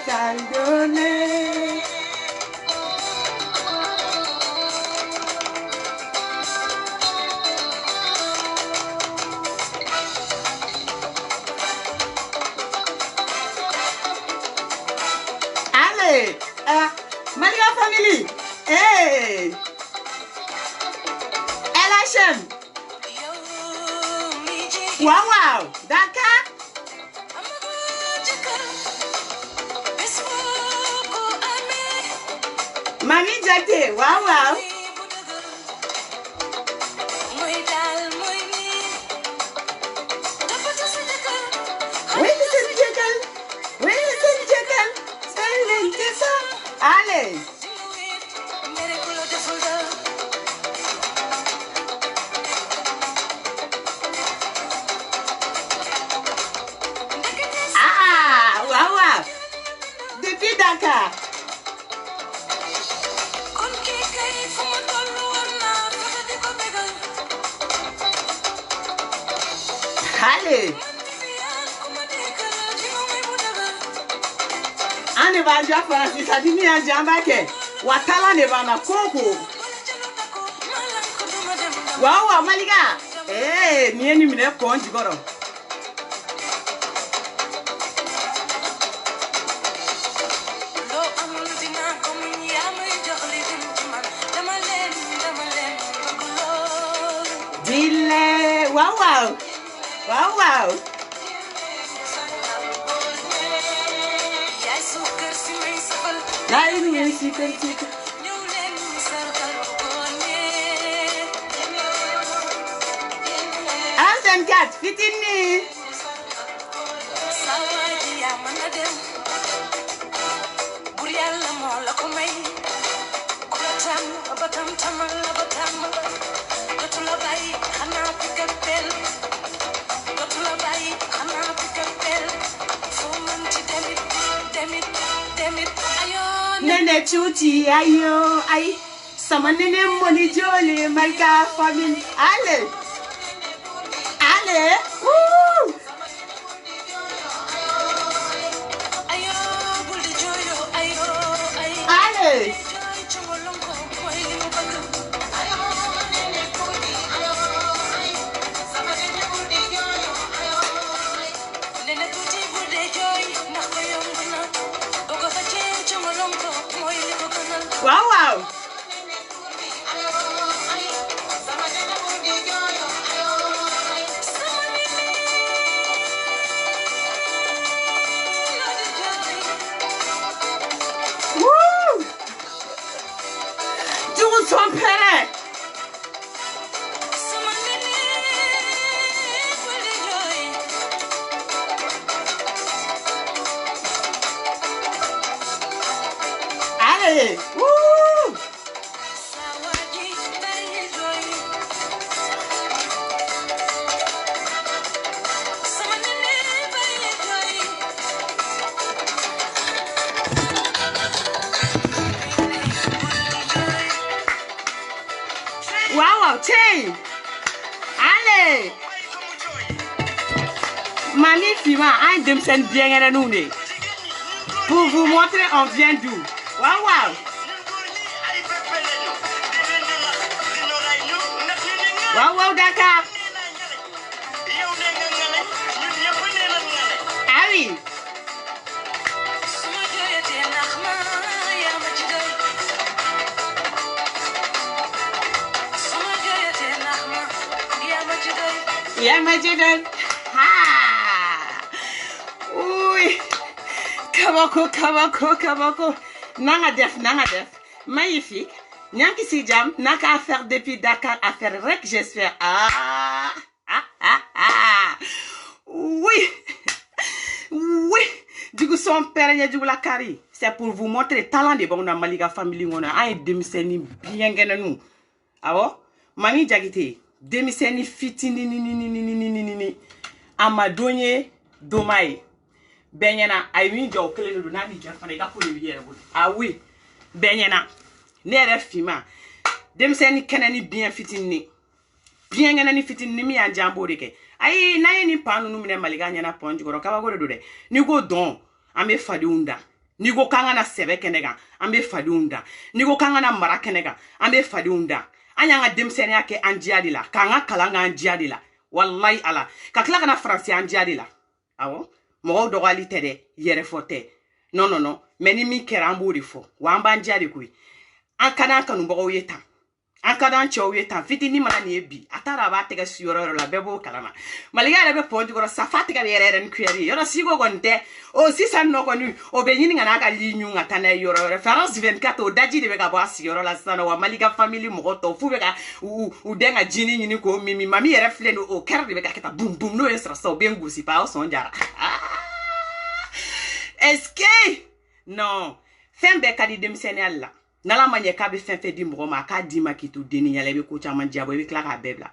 t'a donné. Allez, Maria Family, hey, LHM, wow, Dakar, Mami Jackie, wow. Allez. Ah, wow. Depuis Dakar. Allez. Ane banja Francis adini ajambake watala ne bana koko wow maliga nieni mine konji goro dile wow Kat fitini nene chuti ayo ay sama nene moni jole Malika Family. Allez. Allez. Wow. Son père. Allez. Wow, tiens. Allez. Mami Fima, un demi-scène bien à nous. Pour vous montrer on vient d'où. Wow. Wow, Dakar. Ah oui. Yamajidon. Oui. Kabako. Nanga def. Magnifique. Nyanki si jam. Naka affaire depuis Dakar. Affaire rek, j'espère. Oui. Du coup, son père et du la cari. C'est pour vous montrer le talent de bon dans Malika Family. On a un demi-scène bien gagné nous. Alors, Mami Jagite. Demiseni fitini amadonye domai benyana aymi jo kele no na di jafane ga pole wiere bo ah oui benyana nere fima demiseni kenani bien fitini mi anjambo de ke ay na ni panu no mine maliga nyana ponji goro ka ba go de ni go don ame fadi unda Ni ko kanga na sebe kenega ambe fadiunda ni ko kanga na mara kenega ambe fadiunda anya nga demsenia ke anjiadi la kanga kalanga anjiadi la wallahi ala ka kla kana france anjiadi la awo mo do gali tede yere fote non meni mi kerambo rifo wa amba anjiadi kui an kana kanu bogo yeta an kada chow yeta fitini mana ni ebi atara ba tega siyoro la bebo kalama maliga be ponti ko safati ka yere ren kweri yoro sigo gonte o sisan no konu o be nyini ngana ka linyu ngata na yoro reference 24 o daji de be ka bo siyoro la sana wa maliga family mo to fu be ka u denga jini nyini ko mimi mami yere fle no o ker de be ka keta bum bum no esra so be ngusi pa o son jara eske non fembe ka di demsene alla nala manye ka be fen fe di mbo ma ka di ma kitu deni yale be ko chama diabo be kla ka bebla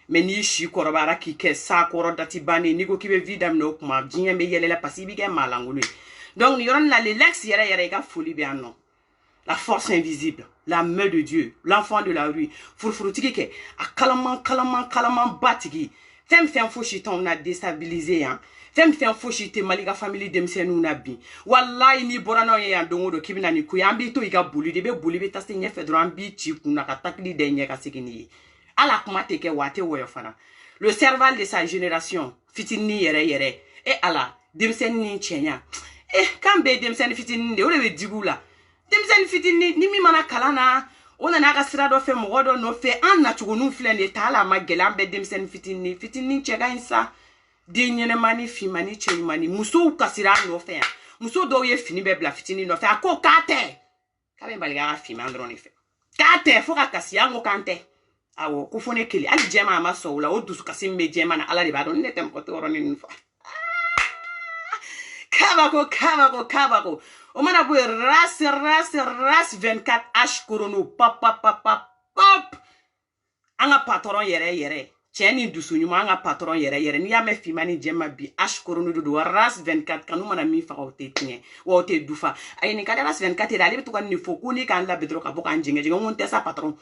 mais ni shi korobara ki ke sa koro dati bani ni go ki be vidam no kuma jinye be yele la pasibi ke malangulu donc ni yoron la l'ex yere ka folie be anno la force invisible la main de Dieu l'enfant de la rue furfuru tiki ke akalaman batigi fem fo chiton na déstabiliser hein fem fo chité maliga family demsenu na bi wallahi ni borano ye yandongo do kibina ni ku yambi to iga buli de be buli be tase nye fedran bi chi kuna ka takli de nye ka sekini ala kuma teke wate woyo fana le cerveau de sa génération fitini yere e ala demsen ni chenya kambe demsen fitini de o le be digula demsen fitini ni mi mana kalana ona na ka sira do fe mo do no fe an na chugunu flende tala magela be demsen fitini chega insa dinyene mani fi mani cheni mani muso kasira no fe muso do ye fini be bla fitini no fe ako kate kabe baliga fi mandro ni fe kate fo ka kasia ngo kante awo ko fone kele ali jema ma so la o dusu kasim me jema na ala de ba do ne tem ko to ro ni fa kabako o mana bu ras 24 h korono pop anga patron yere cheni dusu nyuma anga patron yere ni ya me fimani jema bi h korono do ras 24 kanu mana mi fa o te tinye o te dufa ay ni kada ras 24 dali bitu kan ni foku ni kan la bedro ka boka njenge ngon te sa patron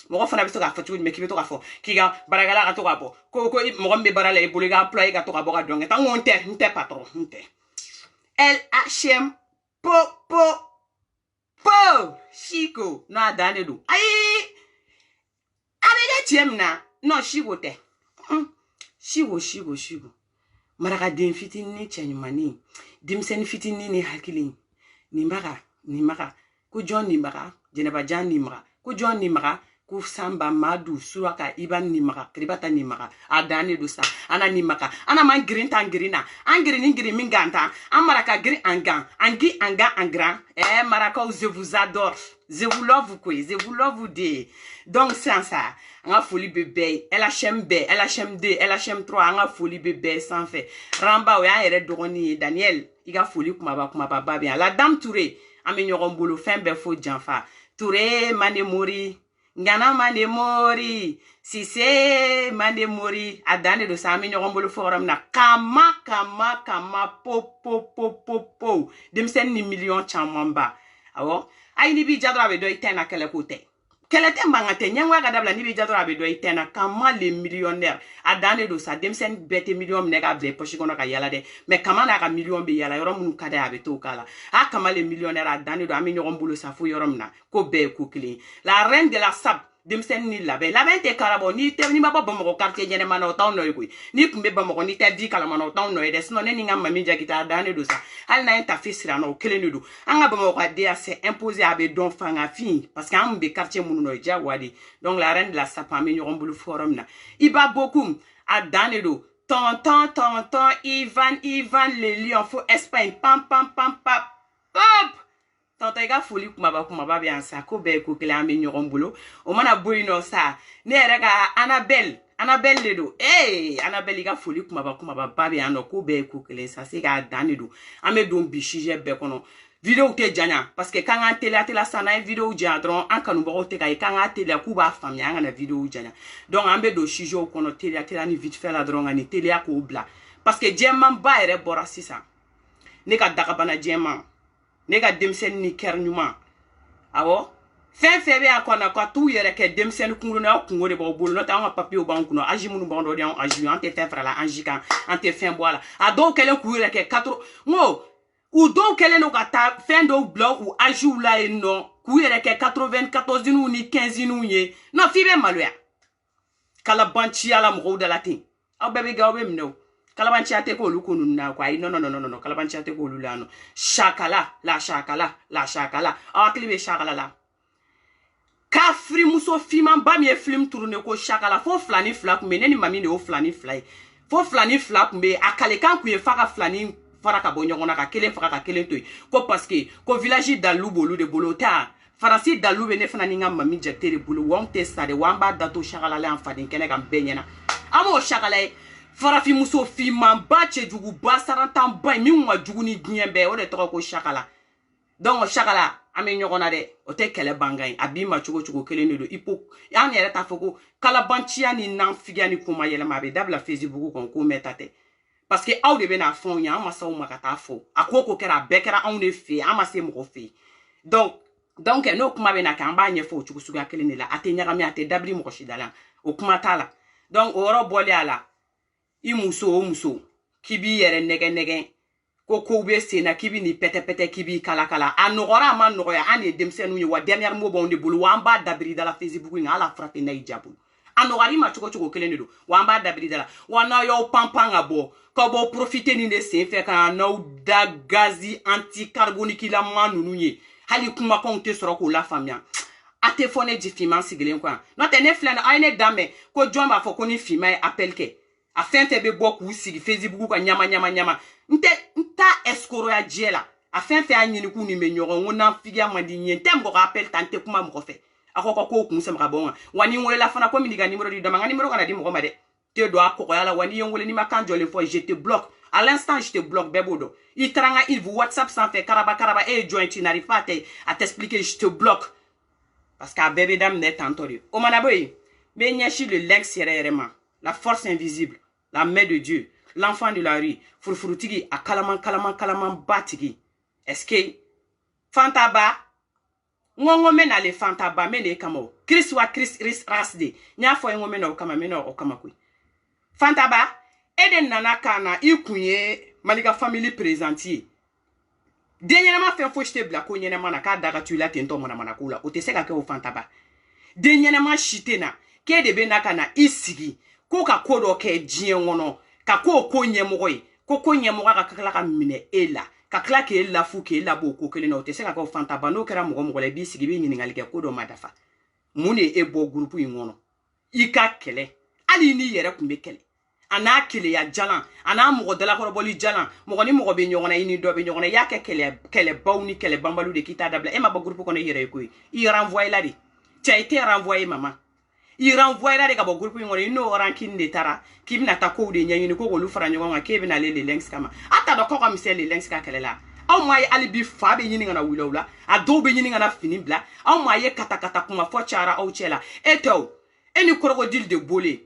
mo fana bitu ka fatu me ki bitu ka fo ki ga baragala ka to ka bo ko mo mbe barale buli ga employé ka to ka boka donge ta ngon te patron nte LHM po Chico no adane do ai abega tiemna no Chico te Chico maraka den fitini chenyumani dimsen fitini ni hakili ni maka ku John ni maka jeneba jan ni maka ku John ni maka ku samba madu suaka iban ni maka kribata ni maka adane do sa ana ni maka ana man green tangirina angiri minganta amaraka green angi anga angra maraka je vous adore je vous love vous de donc c'est ça anga folie bébé LHM2 LHM3 anga folie bébé sans fait ramba o ya ere dogoni Daniel iga folie kuma ba bien la dame Touré amenyoron bolo fin be fo janfa Touré manemori ngana mane mori si se mane mori adane do sami nyogombolo forum na kama po demsen ni million chamamba awo ay ni bi jadra be do itena kele kote kele temba ngate nyangwa ga dabla ni bi jadra be do itena kama le millionnaire adane do sa demsen bete million nega ble pochi kono ka yala de mais kama na ka million be yala yorom nu kada abe to kala kama le millionnaire adane do ami nyogombolo sa fu yorom na ko be ko kli la reine de la sab demsen ni labe te karabo ni te ni baba bomo quartier jene mana taw no yuko ni kumbe bomo ni te vi kala mana taw no des no ne ni ngam mami jagita dane do sa al na interfacera no kele do anga bomo ko dia c'est imposé abe don fanga fi parce que am be quartier munu no jawadi donc la reine de la sapami ni rombulu forum na iba beaucoup a dane do tonton Ivan le lion fo Espagne pam hop tanta iga folie kuma ba bien ça ko be ko kele ami nyorombulo o mana boyino sa ne rega Annabelle le do Annabelle iga folie kuma ba bien no ko be ko kele ça c'est ga dane do ame don bichije be kono vidéo te janya parce que quand on télé sana vidéo jadron an kanu bo te kay quand on télé ku ba fam ya na vidéo janya donc ambe do chijo kono télé ni vite fait la dron ani télé ko bla parce que djemman ba ere bora sisa ne ka daga bana djemman nega demsen ni kernyuma awo fen febe akona ko tu yere ke demsen kunguru na kungore bo bolo no ta papier o bankuno aji munu bondo dia aji ante fe frala anji kan ante fin boala a do kele kuyere ke 4 mo ou donc quel est nos gata fin de blog ou ajou la et non ku yere ke 94 dinu ni 15 dinu ye non fi be maloya kala banchi ala mo de la tin aw bebe gawe mno kala banchi ate ko lu kunu na kwa non kala banchi ate ko lu la no shakala la aw klibe shakala la ka fri muso fiman ba mi e film tourner ko shakala fo flani flak me neni mami ne o flani fly fo flani flak me akale kan ku ye faka flani faraka bo nyongona ka kelen faka ka kelen toy ko parce que ko village dalu bolu de bolota farasi dalu be ne fana ni ngam mami jektere bulu won testa de wamba dato shakala le amfani kene kam benyana amo shakala farafi muso fiman ba chejugu ba sarantan ba mi wa jugu ni diembe o de to ko shakala donc shakala ame nyogona de o te kele bangai abi ma chugo kele do ipo yani era ta foko kala banchia ni nan figia ni kuma yele ma be dabla Facebook kon ko metate parce que aw de be na fon ya ma saw makata fo akoko kera bekera on ne fe ama se mo fe donc no kuma be na kan ba nye fo chugo suga kele ni la ate nyaga mi ate dabli mo shidala o kuma tala donc oro boli ala i muso kibi yere nege ko be sena kibi ni pete kibi kala anogora ma nogoya ani demsenu ni wa dernier mo bon de bulu wamba dabri dala Facebook ni ala frappe na ijabu anogari ma chugo kele do wamba dabri dala wana yo pampanga bo ko bo profiter ni de se fe kan na da gazi anticarbonique la manunu ye hali kuma konte soro ko la famia ate fone di fiman sigilen kwa no te ne flan ayne dame ko jomba fo ko ni fiman appel ke a fente be boku sigi Facebook kwa nyama nta escoro ya jela a fente anyini ku ni menyogo ngona figia mandi nyente mgo appel tante kuma mgo fe akoko ko ku nsema kabonga wani ngole la fana ko miniga numéro di dama numéro kana di mgo made te do akoko yala wani yongole ni makanjo le fois je te bloque à l'instant je te bloque bebodo itranga il vous WhatsApp sans faire karaba et joint tu n'arrives pas à t'expliquer je te bloque parce qu'à bébé dame net entendu o manaboy be nyashi le lex yerema la force invisible la main de Dieu l'enfant de la rue furfurutigi a kalaman batigi est-ce que fantaba ngongo mena le fantaba mene kamo Chris wa Chris rasde nya fo ngo mena o kama kwi fantaba eden nana kana ikunye malika family présentier dernièrement fait fo chete bla ko nyene mana ka daga tu la tento mana kula o te se ka ke o fantaba dernièrement chitena ke de be nakana isigi ko ka kodo ke jien ngono ka ko nyemogoy ko nyemoga ka kala ka mine ela ka kala ke ela fu ke ela bo ko kele no te se ka ko fantaba no kera mo le bi sigi bi nyini ngali ke kodo madafa mune e bo groupe ngono ika kele ali ni yere kumbe kele ana kele ya jalan ana mo de la ko boli jalan mo ni mo be nyogona ini do be nyogona ya ke kele bawni kele bambalu de kita dabla e ma ba groupe ko ne yere ko i renvoyer la di tu as été renvoyé maman il renvoie la de ka bo groupe ngone no rankin de tara kibna ta ko de nyanyini ko lu fara nyonga ke bina le links kama ata do ko kam se le links ka kelela aw moye alibi fa be nyini ngana wulawla a do be nyini ngana fini bla aw moye kata kuma fo chara aw chela eto eni crocodile de bolé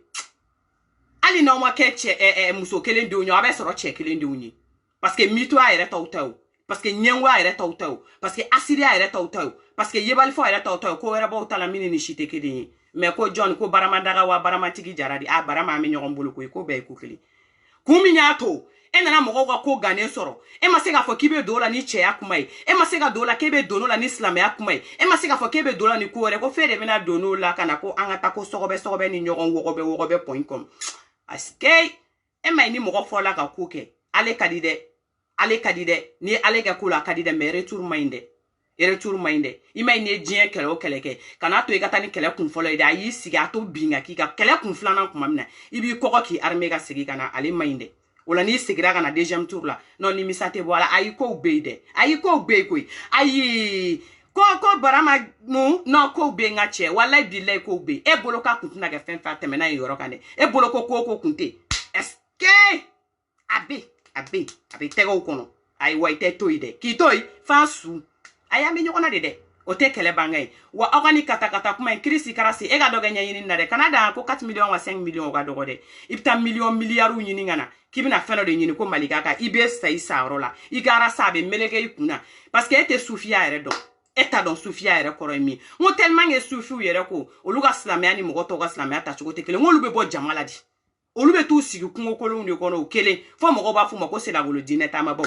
ali no mo ke che muso kelen de onyo abe soro che kelen de onyi parce que mito a ere taw parce que nyenwa a ere taw parce que asiria a ere taw parce que yebal fo a ere taw ko era bo tala mini ni shite kedeni mais ko John ko barama daga wa barama tigi jaradi a barama mi nyogon bolo ko be ko kili kumi nyato enana mo ko gane soro e ma se ga fo kibe dola ni che akumai e ma se ga dola kebe dono la ni islam akumai e ma se ga fo kebe dola ni ko re ko fere bena dono la kana ko angata ko sogobe ni nyogon wogobe.com aske e ma ni mo ko fo la ka kuke ale kadide ni ale ga kula kadide me retour mainde ima ine dien kele o keleke kana to igata ni kele kun folo ida yi siga to binga ki ka kele kun flana kuma mina ibi koko ki arme ga sigi kana ale mainde wala ni sigira kana deuxième tour la non ni misate wala ayi ko beide ayi ko be ko ayi ko barama no ko be nga che wala bi ko be e bolo ka kuntuna ga fen fa temena yoro kane e bolo ko kunte eske abi tego kono ayi waite toide ki toy fa su aya mi nyokona de o te kele bangay wa organi kata kuma krisi karasi e ga doga nyini na de Canada ko 4 millions wa 5 millions ga dogo de ipta milliards nyini ngana kibina feno de nyini ko malika ka ibe sai sarola igara sabe meleke ikuna parce que ete soufia ere do eta don soufia ere koromi mo tellement e soufiu yere ko oluga slamia ni mo to ga slamia ta chugo te kele ngolu be bo jamala di olube tu sigi kungo kolon de kono kele fo mo ba fu mo ko se la golo dineta mabo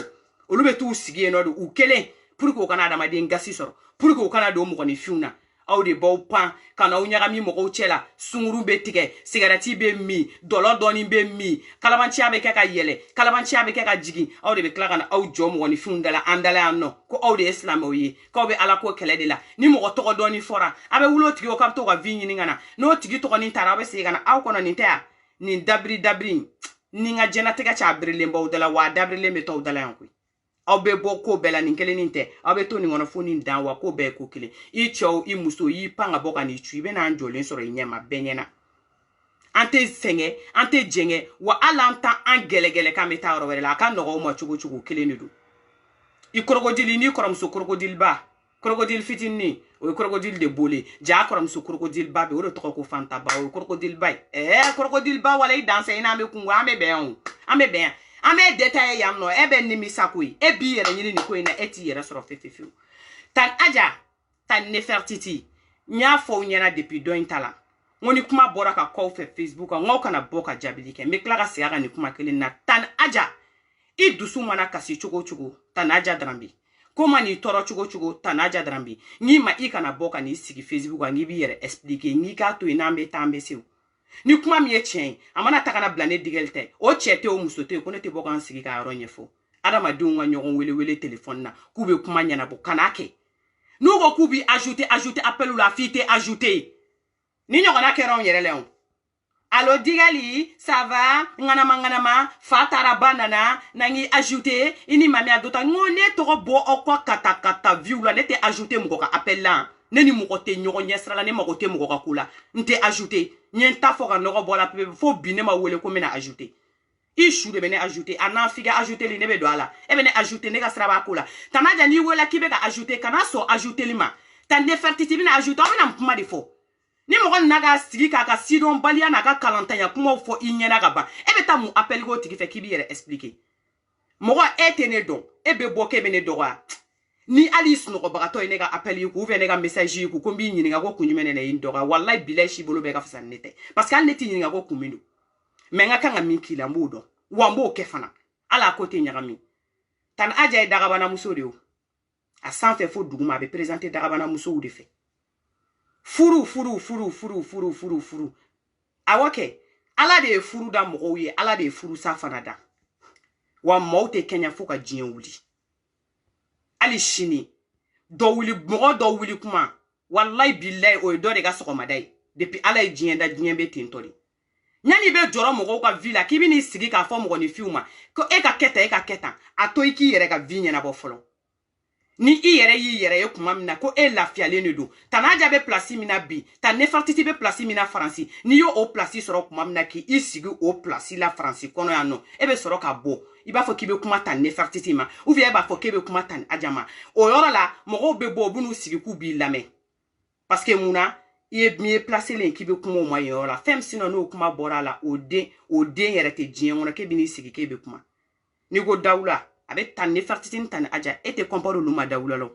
olu be tu sigi no do u kelen pour que o kana adamaden gasi sɔrɔ pour que o kana do mɔgɔ ni fiw na aw de baw pan kana aw ɲagami mɔgɔw cɛla sunguru be tigɛ sigarati be mi dɔlɔ dɔɔni be mi kalabanciya be kɛ ka yɛlɛ kalabanciya be kɛ ka jigin aw de be tila kana aw jɔ mɔgɔ ni fiw dala an dala yan nɔ ko aw de ye silamɛw ye k'aw be ala ko kɛlɛ de la ni mɔgɔ tɔgɔ dɔɔni fɔra a be wuli o tigi o k'a be to ka vi ɲini ka na n'o tigi tɔgɔ nin taara aw be segin ka na aw kɔnɔ nin tɛ ya nin dabiri ni n ka jɛnatigɛ cɛ a birilen b'aw dala wa a dabirilen be t'aw dala yan koyi aw be bɔ ko bɛɛ la nin kelen nin tɛ aw be to nin kɔnɔ fo nin dan wa ko bɛɛ ye ko kelen i cɛw i muso y'i pan ka bɔ ka n'i cu i bɛna an jɔlen sɔrɔ i ɲɛma bɛɛ ɲɛna an tɛ sɛgɛn an tɛ jɛngɛ wa hali an ta an gɛlɛgɛlɛ k'an bɛ taa yɔrɔ wɛrɛ la a ka nɔgɔ aw ma cogo cogo kelen de don i korokodili n'i kɔrɔmuso korokodiliba korokodili fitinin o ye korokodili de bole ja kɔrɔmuso korokodiliba bɛ o de tɔgɔ ko fantaba o ye korokodiliba ye korokodiliba wala i dansɛ i n'an bɛ kungo an bɛ bɛn yan o an bɛ bɛn yan an bɛ détaillé yan nɔ e bɛ nimisa ko ye e b'i yɛrɛ ɲini nin ko in na e t'i yɛrɛ sɔrɔ fewu tan aja tan Nefertiti n y'a fɔ aw ɲɛna depuis dɔ in ta la n ko ni kuma bɔra ka k'aw fɛ Facebook kan n k'aw kana bɔ ka jaabili kɛ n bɛ tila ka segin a kan nin kuma kelen na tan aja i dusu mana kasi cogo cogo tan aja Darambe ko ma n'i tɔɔrɔ cogo cogo tan aja Darambe n'i ma i kana bɔ ka n'i sigi Facebook kan n'i b'i yɛrɛ expliquer n'i k'a to yen n'an bɛ taa an bɛ se o ni kuma min ye tiɲɛ ye a mana ta kana bila ne digɛli tɛ o cɛ tɛ o muso tɛ ko ne tɛ bɔ k'an sigi ka yɔrɔ ɲɛfɔ adamadenw ka ɲɔgɔn wele téléphone na k'u bɛ kuma ɲɛnabɔ kan'a kɛ n'u ko k'u bɛ ajouter appel la f'i tɛ ajouter ni ɲɔgɔnna kɛra anw yɛrɛ la yan allo digali ça va nganama fa taara ba nana nangi ajouter i ni mami a dɔ ta n ko ne tɔgɔ bɔ aw ka kata view la ne tɛ ajouter mɔgɔ ka appel la ne ni mɔgɔ tɛ ɲɔgɔn ɲɛsira la ne mago tɛ mɔgɔ ka ko la n tɛ ajouter n ye n ta fɔ ka nɔgɔ bɔ la pepe fo bi ne ma wele ko n bɛna ajouter i su de bɛ ne ajouter a n'an f'i ka ajouter li ne bɛ don a la e bɛ ne ajouter ne ka sira b'a ko la tana ja n'i wele k'i bɛ ka ajouter kana sɔn ajouter li ma ta Nefertiti bɛna ajouter aw bɛna kuma de fɔ ni mɔgɔ nana ka sigi k'a ka sidɔnbaliya n'a ka kalantanya kumaw fɔ i ɲɛna ka ban e bɛ taa mun appel k'o tigi fɛ k'i b'i yɛrɛ expliquer mɔgɔ e tɛ ne dɔn e bɛ bɔ k'e bɛ ne dɔgɔya ni ali sunɔgɔbagatɔ ye ne ka appel ye k'u fɛ ne ka message ye ko n b'i ɲininka ko kun jumɛn ne na i dɔgɔya wallahi bilahi si bolo bɛɛ ka fisa ni ne tɛ parce que hali ne t'i ɲininka ko kun min don mais n ka kan ka min k'i la n b'o dɔn wa n b'o kɛ fana ala ko tɛ ɲagami tan aja ye dagabanamuso de ye a sanfɛ fo duguma a bɛ présenter dagabanamusow de fɛ furu awɔ kɛ ala de ye furu da mɔgɔw ye ala de ye furu sa fana da wa maaw tɛ kɛɲɛ fo ka diɲɛ wuli ali sini mɔgɔ dɔ wuli kuma wallahi billahi o ye dɔ de ka sɔgɔmada ye depuis ala ye diɲɛ da diɲɛ bɛ ten tɔ de ɲani bɛ jɔrɔ mɔgɔw ka vie la k'i bɛ n'i sigi k'a fɔ mɔgɔ ni fiw ma ko e ka kɛ tan e ka kɛ tan a to i k'i yɛrɛ ka vie ɲɛnabɔ fɔlɔ ni i yɛrɛ y'i yɛrɛ ye kuma min na ko e lafiyalen de don tanaja bɛ place min na bi ta Nefertiti bɛ place min na Faransi n'i y'o o place sɔrɔ kuma min na k'i sigi o place la Faransi kɔnɔ yan nɔ e bɛ sɔrɔ ka bɔ i b'a fɔ k'i bɛ kuma ta Nefertiti ma ou bien e b'a fɔ k'e bɛ kuma ta aja ma o yɔrɔ la mɔgɔw bɛ bɔ u bɛ n'u sigi k'u b'i lamɛn parce que mun na i ye min ye place len k'i bɛ kuma o ma yen yɔrɔ la fɛn min sinon n'o kuma bɔra a la o den yɛrɛ tɛ diɲɛ kɔnɔ k'e bɛ n'i sigi k'e bɛ kuma n'i ko Dawula a bɛ ta Nefertiti ni ta ni aja e tɛ compare olu ma Dawula la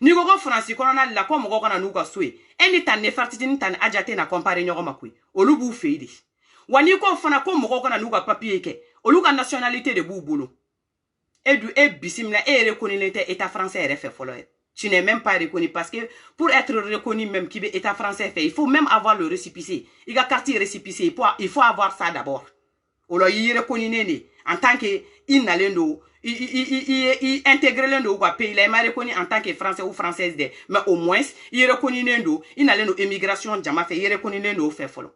n'i ko Faransi kɔnɔna la ko mɔgɔw kana n'u ka so ye e ni ta Nefertiti ni ta ni aja tɛ na compare ɲɔgɔn ma koyi olu b'u fɛ yen de wa n'i ko fana ko mɔgɔw kana n'u ka papier kɛ olu ka nationalité de b'u bolo e bisimila e reconnu tɛ état français yɛrɛ fɛ fɔlɔ yɛrɛ tu n'es même pas reconnu parce que pour être reconnu même k'i bɛ état français fɛ il faut même avoir le récépissé i ka carte récépissé il faut avoir ça d'abord o la i reconnu de en tant que i nalen don i intégré do ka pays la i ma reconnu en tant que français ou française de mais au moins i reconnu do i nalen do immigration jama fɛ i reconnu do fɛ fɔlɔ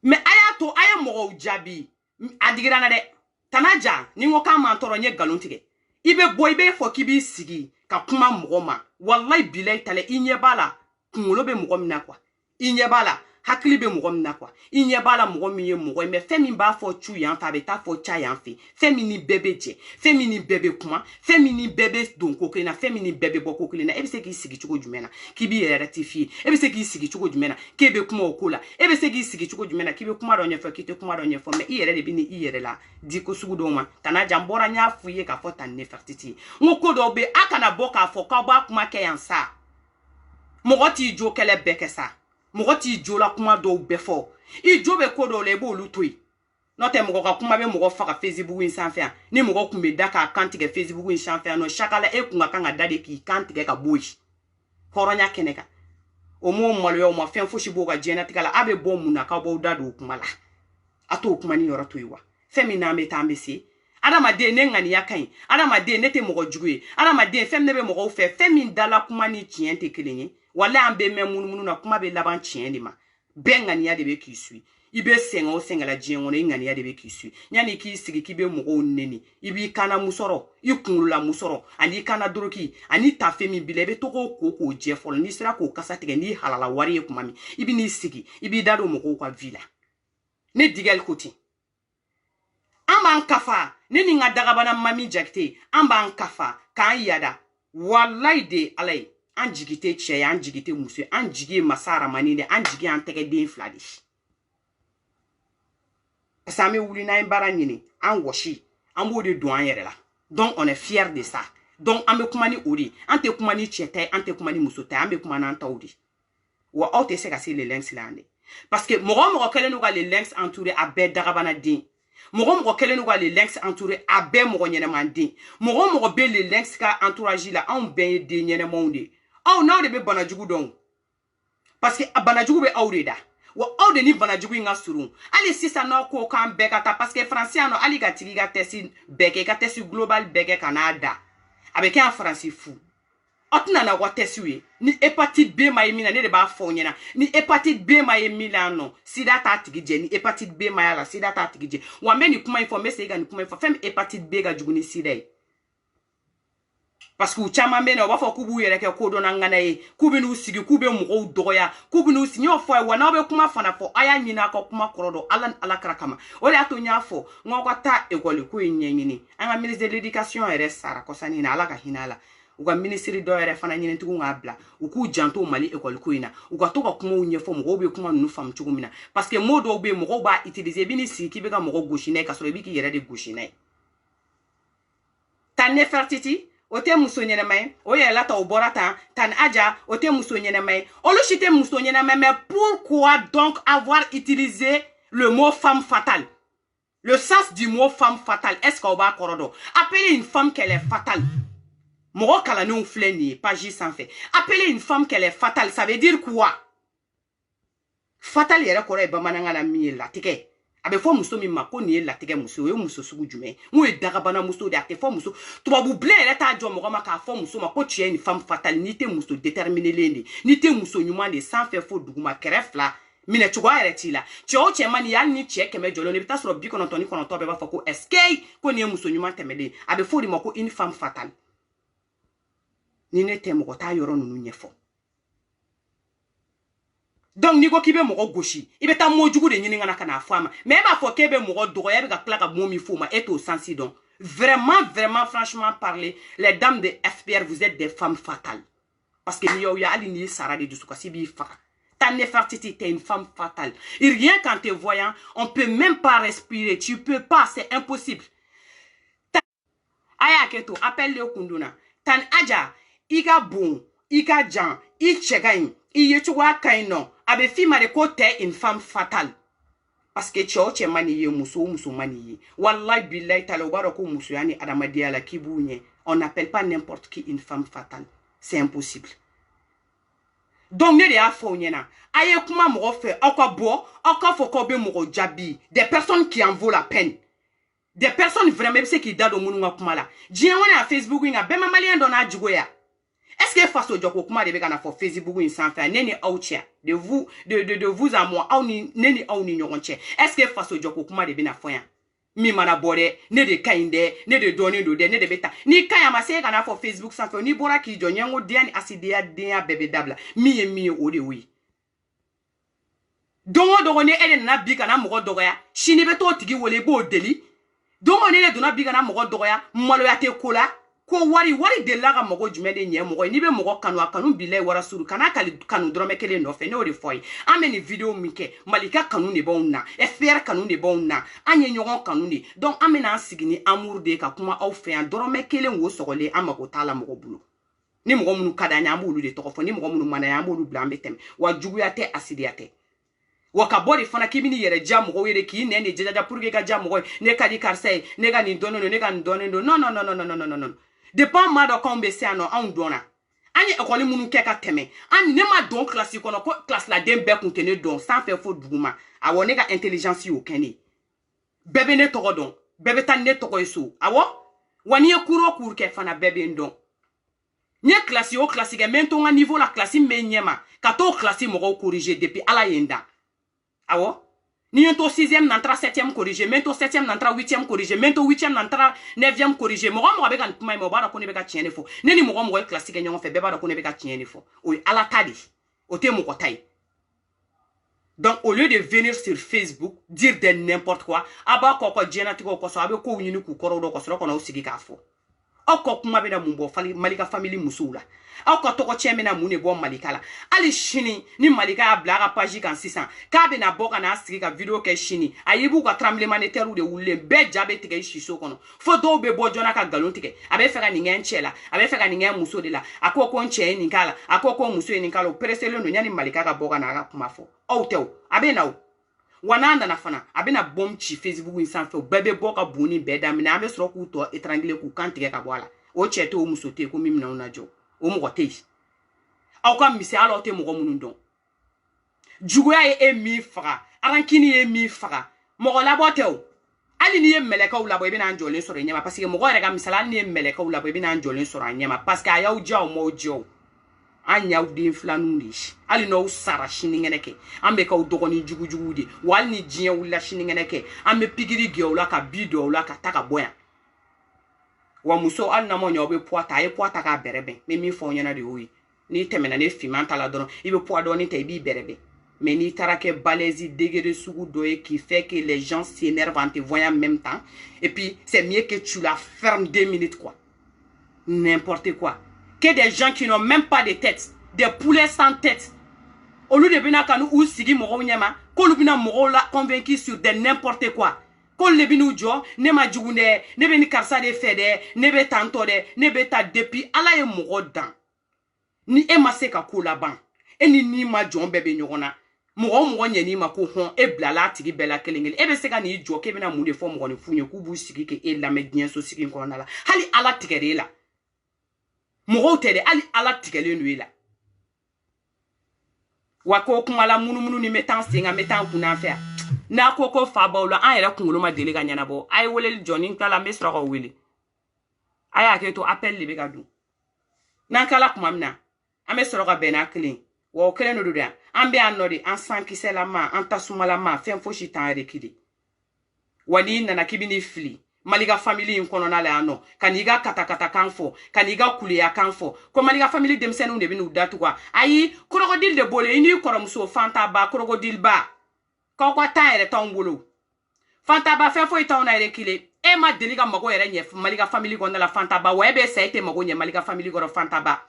mais aya to aya mɔgɔw jaabi a digira na dɛ tanaja ni ko k'an m'an tɔɔrɔ n ye nkalon tigɛ i bɛ bɔ i bɛ fɔ k'i b'i sigi ka kuma mɔgɔ ma wallahi bilahi tala i ɲɛ b'a la kunkolo bɛ mɔgɔ min na quoi i ɲɛ b'a la hakili bɛ mɔgɔ min na quoi i ɲɛ b'a la mɔgɔ min ye mɔgɔ ye mais fɛn min b'a fɔ cu yan fɛ a bɛ taa fɔ ca yan fɛ fɛn min ni bɛɛ bɛ jɛ fɛn min ni bɛɛ bɛ kuma fɛn min ni bɛɛ bɛ don ko kelen na fɛn min ni bɛɛ bɛ bɔ ko kelen na e bɛ se k'i sigi cogo jumɛn na k'i b'i yɛrɛ rectifier e bɛ se k'i sigi cogo jumɛn na k'e bɛ kuma o ko la e bɛ se k'i sigi cogo jumɛn na k'i bɛ kuma dɔ ɲɛfɔ k'i tɛ kuma dɔ ɲɛfɔ mais i yɛrɛ de bɛ ni i yɛrɛ la di ko sugu dɔw ma tanaja n bɔra n y'a f'i ye k'a fɔ ta Nefertiti n ko ko dɔw bɛ a kana bɔ k'a fɔ k'aw b'a kuma kɛ yan sa mɔgɔ t'i jo kɛlɛ bɛɛ kɛ sa mɔgɔ t'i jo la kuma dɔw bɛɛ fɔ i jo bɛ ko dɔw la i b'olu to yen n'o tɛ mɔgɔ ka kuma bɛ mɔgɔ faga Facebook in sanfɛ ni mɔgɔ kun bɛ da k'a kan tigɛ Facebook in sanfɛ no chaque ala e kun ka kan ka da de k'i kan tigɛ ka bɔ yen hɔrɔnya kɛnɛ kan o m'o maloya o ma fɛn fosi b'o ka diɲɛnatigɛ la a bɛ bɔ mun na k'aw b'aw da don o kuma la a t'o kuma ni yɔrɔ to yen wa fɛn min n'an bɛ taa an bɛ se adamaden ne ŋaniya ka ɲi adamaden ne tɛ mɔgɔ jugu ye adamaden fɛn min ne bɛ mɔgɔw fɛ fɛn min dala kuma ni tiɲɛ tɛ kelen ye walahi an bɛ mɛn munumunu na kuma bɛ laban tiɲɛ de ma bɛɛ ŋaniya de bɛ k'i suit i bɛ sɛgɛn o sɛgɛn la diɲɛ kɔnɔ i ŋaniya de bɛ k'i suit yanni k'i sigi k'i bɛ mɔgɔw neni i b'i kana musɔrɔ i kunkolola musɔrɔ ani kana doroki ani tafe min bila i bɛ to k'o jɛ fɔlɔ n'i sera k'o kasa tigɛ n'i halala wari ye kuma min i bɛ n'i sigi i b'i da don mɔgɔw ka vie la ne digɛli ko ten an b'an kafa ne ni n ka dagabana Mami Jakite an b'an kafa k'an yada walayi de ala ye an jigi tɛ cɛ ye an jigi tɛ muso ye an jigi ye masa aramani de an jigi an tɛgɛden fila de parce que an bɛ wuli n'an ye baara ɲini an wɔsi an b'o de don an yɛrɛ la donc on est fier de ça donc an bɛ kuma ni o de an tɛ kuma ni cɛ ta ye an tɛ kuma ni muso ta ye an bɛ kuma n'an taw de wa aw tɛ se ka se le lynx la yan de parce que mɔgɔ mɔgɔ kɛlen n'u ka le lynx entouré a bɛɛ dagabana den mɔgɔ mɔgɔ kɛlen n'u ka le lynx entouré a bɛɛ mɔgɔ ɲɛnɛman den mɔgɔ mɔgɔ bɛ le lynx ka entourage la anw bɛɛ ye den ɲɛnɛmanw de aw n'aw de bɛ banajugu dɔn parce que a banajugu bɛ aw de da wa aw de ni banajugu in ka surun hali sisan n'aw ko k'an bɛɛ ka taa parce que faransi yan nɔ hali ka tigi ka test bɛɛ kɛ i ka test global bɛɛ kɛ ka n'a da a bɛ kɛ yan faransi fu aw tɛna na wa test ye ni hépatite B ma ye min na ne de b'a fɔ aw ɲɛna ni hépatite B ma ye min na nɔ sida t'a tigi jɛ ni hépatite B ma y'a la sida t'a tigi jɛ wa n bɛ nin kuma in fɔ n bɛ segin ka nin kuma in fɔ fɛn min hépatite B ka jugu ni sida ye parce que u caman bɛ yen nɔ u b'a fɔ k'u b'u yɛrɛ kɛ kodɔnna ŋana ye k'u bɛ n'u sigi k'u bɛ mɔgɔw dɔgɔya k'u bɛ n'u sigi n y'o fɔ a ye wa n'aw bɛ kuma fana fɔ a y'a ɲini aw ka kuma kɔrɔ dɔn ala ni ala kira kama o de y'a to n y'a fɔ n k'aw ka taa ekɔli ko in ɲɛɲini an ka ministre de l'éducation yɛrɛ sara kɔsani na ala ka hinɛ a la u ka ministre dɔ yɛrɛ fana ɲinitigiw k'a bila u k'u janto Mali ekɔli ko in na u ka to ka kumaw ɲɛfɔ mɔgɔw bɛ kuma ninnu faamu cogo min na parce que mot dɔw bɛ yen mɔgɔw b'a utiliser i bɛ n'i sigi k'i bɛ ka mɔgɔ gosi n'a ye k'a sɔrɔ i bɛ k'i yɛrɛ de gosi n'a ye ta Nefertiti o tɛ muso ɲɛnɛma ye o yɛrɛ la ta o bɔra tan Tani Adja o tɛ muso ɲɛnɛma ye olu si tɛ muso ɲɛnɛma mais pourquoi donc avoir utilisé le mot femme fatale le sens du mot femme fatale est-ce qu'on b'a kɔrɔ dɔn appeler une femme qu'elle est fatale mɔgɔ kalanenw filɛ nin ye page sanfɛ appeler une femme qu'elle est fatale ça veut dire quoi fatale yɛrɛ kɔrɔ ye bamanankan la min ye latigɛ a bɛ fɔ muso min ma ko nin ye latigɛ muso o ye muso sugu jumɛn n'o ye dagabana muso de a tɛ fɔ muso tubabu bilen yɛrɛ t'a jɔ mɔgɔ ma k'a fɔ muso ma ko tu es une femme fatale n'i tɛ muso déterminée de n'i tɛ muso ɲuman de sanfɛ fo duguma kɛrɛ fila minɛ cogoya yɛrɛ t'i la cɛ o cɛ ma ni hali ni cɛ 100 jɔlen i bɛ taa sɔrɔ 99 bɛɛ b'a fɔ ko est-ce que ko nin ye muso ɲuman tɛmɛlen a bɛ fɔ o de ma ko une femme fatale ni ne tɛ mɔgɔ t'a yɔrɔ ninnu ɲɛfɔ donc n'i ko k'i bɛ mɔgɔ gosi i bɛ taa mot jugu de ɲini ka na ka n'a fɔ a ma mais e b'a fɔ k'e bɛ mɔgɔ dɔgɔya e bɛ ka tila ka mot min fɔ o ma e t'o sensi dɔn vraiment franchement parler les dames de FPR vous êtes des femmes fatales parce que n'i y'aw ye hali n'i sara de dusukasi b'i faga ta Nefertiti t'es une femme fatale et rien qu'en te voyant on peut même pas respirer tu peux pas c'est impossible a y'a kɛ to appelle le kunduna Tani Adja i ka bon i ka jan i cɛ ka ɲi i ye cogoya ka ɲi nɔ a bɛ f'i ma de ko t'es une femme fatale parce que cɛ o cɛ ma n'i ye muso o muso ma n'i ye wallahi billahi taala o b'a dɔn ko musoya ni adamadenya la k'i b'u ɲɛ on n'appelle pas n'importe qui une femme fatale c'est impossible donc ne de y'a fɔ aw ɲɛna a ye kuma mɔgɔ fɛ aw ka bɔ aw k'a fɔ k'aw bɛ mɔgɔ jaabi des personnes qui en vaut la peine des personnes vraiment bɛ se k'i da don minnu ka kuma la diɲɛ kɔnɔ a Facebook in kan bɛɛ ma maliyɛn dɔ n'a jogo ya est-ce que faso jɔ ko kuma de bɛ ka na fɔ Facebook in sanfɛ ne ni aw cɛ de vous à moi aw ni ne ni aw ni ɲɔgɔn cɛ est-ce que faso jɔ ko kuma de bɛ na fɔ yan min mana bɔ dɛ ne de ka ɲi dɛ ne de dɔnnen don dɛ ne de bɛ taa n'i ka ɲi a ma se e ka na fɔ Facebook sanfɛ n'i bɔra k'i jɔ ɲɛngodenya ni asidenya bɛɛ bɛ dabila min ye min ye o de y'o ye don o don ni e de nana bi ka na mɔgɔ dɔgɔya sini bɛ t'o tigi wele i b'o deli don o ni ne donna bi ka na mɔgɔ dɔgɔya maloya tɛ ko la ko wari delila ka mɔgɔ jumɛn de ɲɛ mɔgɔ ye n'i bɛ mɔgɔ kanu a kanu bilayi wara suru kana kanu dɔrɔmɛ kelen nɔfɛ ne y'o de fɔ ye an bɛ nin video min kɛ Malika kanu de b'anw na FPR kanu de b'anw na an ye ɲɔgɔn kanu de donc an bɛna an sigi ni amour de ka kuma aw fɛ yan dɔrɔmɛ kelen wo sɔgɔlen an mago t'a la mɔgɔ bolo ni mɔgɔ minnu ka d'an ye an b'olu de tɔgɔ fɔ ni mɔgɔ minnu man d'an ye an b'olu bila an bɛ tɛmɛ wa juguya tɛ asidiya tɛ Waka body fana kibini yere jam mo yere ki ne jaja pour que ka jam mo ne ka di karse ne ga ni dono ne ga dono non non non non non non non non dépend ma do kombe se ano an dona ani ekoli munu ke ka teme ani ne ma don classe kono ko classe la dem be contenu don sans faire faux duguma awo ne ga intelligence yo keni bebe ne togo don bebe tan ne togo eso awo wani e kuro kur ke fana bebe ndon nye classe o classe ke mento nga niveau la classe me nyema ka to classe mo ko corriger depuis ala yenda awo ni to 6e n'entra 7e corriger mento 7e n'entra 8e corriger mento 8e n'entra 9e corriger mo be kan kuma mo bara ko ne be ka tiene fo ne ni mo classique nyon fe be bara ko ne be ka tiene fo o ala tadi o te mo ko tay. Donc au lieu de venir sur Facebook dire de n'importe quoi aba ko jenatiko ko so abe ko nyini ku koro do ko so ko na usigi ka fo oko kuma be na mumbo fali malika family musula oko to ko cheme na mune bo malika la ali shini ni malika blaga page kan 600 ka be na boka na asiri ka video ke shini ayibu ka tremblement de terre ou de wulle be jabe tike shiso kono fo do be bo jona ka galon tike abe feka ni ngenchela abe feka ni ngen muso de la akoko nche ni kala akoko muso ni kala presele no nyani malika ka boka na ka kuma fo o tew abe na o wananda na fana abena bom chi Facebook insan fe bebe boka boni beda mina abe sro ku to étranglé ku kantige ka boala o chete o musote ko mimna una jo o mo gote aw kam misi alo te mo munu don jugoya e mi faga arankini e mi faga mo la botew ali ni meleka u labo bina njole soro nyama parce que mo go rega misala ni meleka u labo bina njole soro nyama parce que ayaw jaw mo jo anya udin flanundi ali no sara shiningeneke ambe ka udogoni jugujugude wal ni jien wula shiningeneke ambe pigiri geola ka bido la ka taka boya wa muso al na mo nyobe poata e poata ka berebe me mi fo nyana de oyi ni temena ne fimanta la dono ibe poado ni te bi berebe mais ni tarake balezi dégere sugu doye qui fait que les gens s'énervent en te voyant en même temps et puis c'est mieux que tu la fermes 2 minutes quoi n'importe quoi. Que des gens qui n'ont même pas de tête, des poulets sans tête. Au lieu de venir à nous ou sigi moro nyama, qu'on le bina moro la convaincu sur de n'importe quoi. Qu'on le bina jo, ne ma djougune, ne beni karsa de fede, ne be tanto de, ne be ta depuis ala e moro dan. Ni e ma se ka ko la ban. E ni ma jon bebe nyona. Moro nyeni ma ko hon e blala tigi bela kelengel. E be se ka ni jo ke bina munde fo moro ni funye ku bu sigi ke e la medien so sigi ko na la. Hali ala tigere la. Moro tede ali ala tigele nuela wako kumala munu ni metan singa metan kuna fa na koko fa bawla an yere kungulo ma dele ga nyana bo ay wolel joni kala mesra ko wele aya ke to appel libe ga du na kala kuma mna ame soro ga bena clean wo kele no do dia ambe anodi an sankise la ma an tasumala ma fem fo shi tan rekide wali nana kibini fili maliga family in kono na le ano kaniga katakata kanfo kaniga kuliya kanfo ko maliga family demsenu de binu datu kwa ayi krokodil de bole ini koromso fanta ba krokodil ba ko kwa taire tongolo fanta ba fe fo itaw na rekile e ma deliga mago yere nye maliga family kono la fanta ba webe saite mago nye maliga family goro fanta ba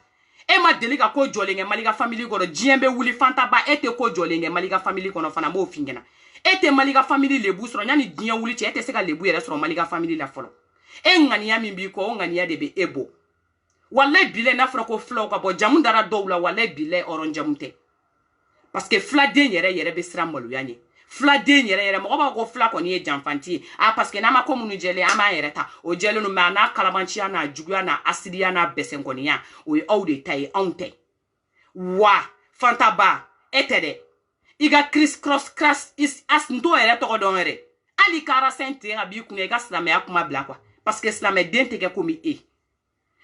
e ma deliga ko jolenge maliga family goro jiembe wuli fanta ba ete ko jolenge maliga family kono fana mo fingena ete maliga family lebu soro nyani dinya wuli che ete seka lebu yere soro maliga family la folo e ngania mimbi ko ngania de be ebo wallahi bile na fro ko flo ko bo jamundara dowla wallahi bile oronjamute parce que fla de yere be sra molu yani fla de yere mo ba ko fla ko ni e jamfanti parce que na ma ko munu jele ama yere ta o jele no ma na kalabanchi na jugua na asidia na besenkonia o all the time onte wa fantaba etede iga criss cross crass is as ndo ere to don ere ali kara sente abi kune ga slame akuma bla kwa parce que slame dente ke komi e